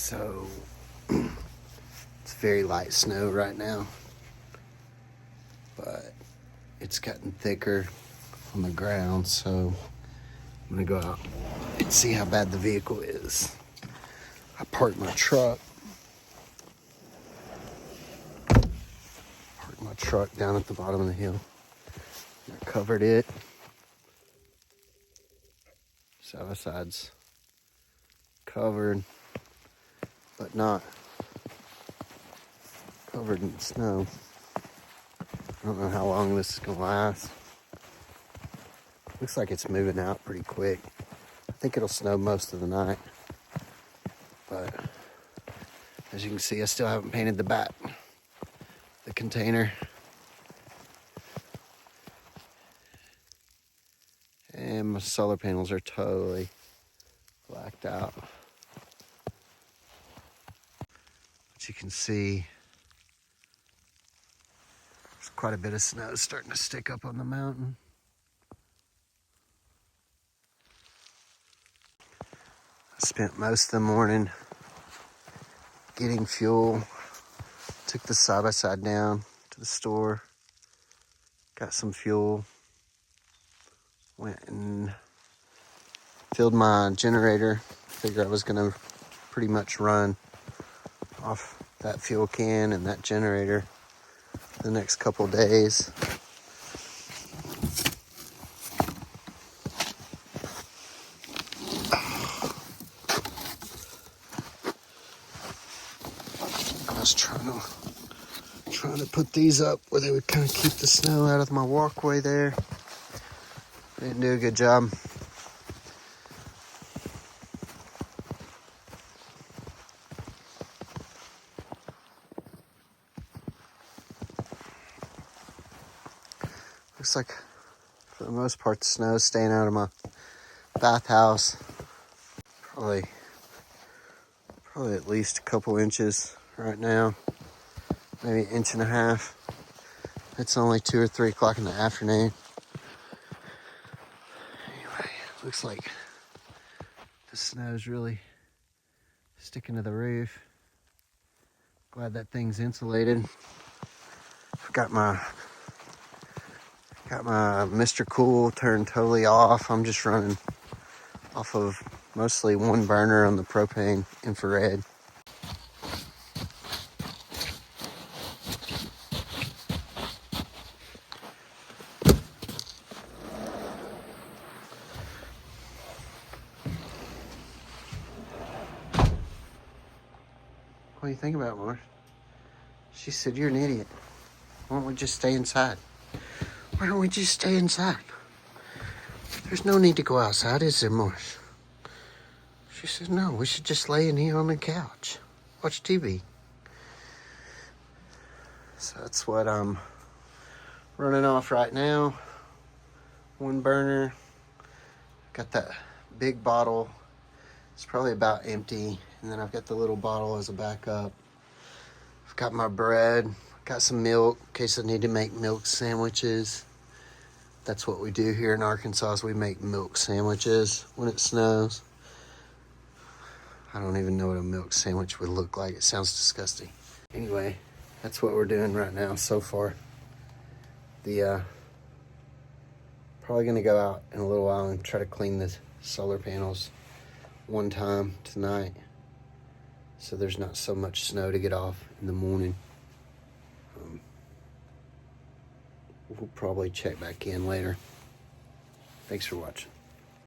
So it's very light snow right now, but it's gotten thicker on the ground, so I'm gonna go out and see how bad the vehicle is. I parked my truck. Down at the bottom of the hill. I covered it. South side's covered, but not covered in snow. I don't know how long this is gonna last. Looks like it's moving out pretty quick. I think it'll snow most of the night. But as you can see, I still haven't painted the container. And my solar panels are totally blacked out. But you can see there's quite a bit of snow starting to stick up on the mountain. I spent most of the morning getting fuel. Took the side-by-side down to the store. Got some fuel. Went and filled my generator. Figured I was gonna pretty much run off that fuel can and that generator the next couple days. I was trying to put these up where they would kind of keep the snow out of my walkway there. Didn't do a good job. Looks like for the most part the snow is staying out of my bathhouse. Probably at least a couple inches right now. Maybe an inch and a half. It's only 2 or 3 o'clock in the afternoon. Anyway, looks like the snow's really sticking to the roof. Glad that thing's insulated. I've got my Mr. Cool turned totally off. I'm just running off of mostly one burner on the propane infrared. What do you think about it, Marsh? She said, "You're an idiot. Why don't we just stay inside?" Why don't we just stay inside? There's no need to go outside, is there, Marsh? She said, "No, we should just lay in here on the couch. Watch TV." So that's what I'm running off right now. One burner. Got that big bottle. It's probably about empty. And then I've got the little bottle as a backup. I've got my bread. Got some milk in case I need to make milk sandwiches. That's what we do here in Arkansas, is we make milk sandwiches when it snows. I don't even know what a milk sandwich would look like. It sounds disgusting. Anyway, that's what we're doing right now so far. Probably gonna go out in a little while and try to clean the solar panels one time tonight, so there's not so much snow to get off in the morning. We'll probably check back in later. Thanks for watching.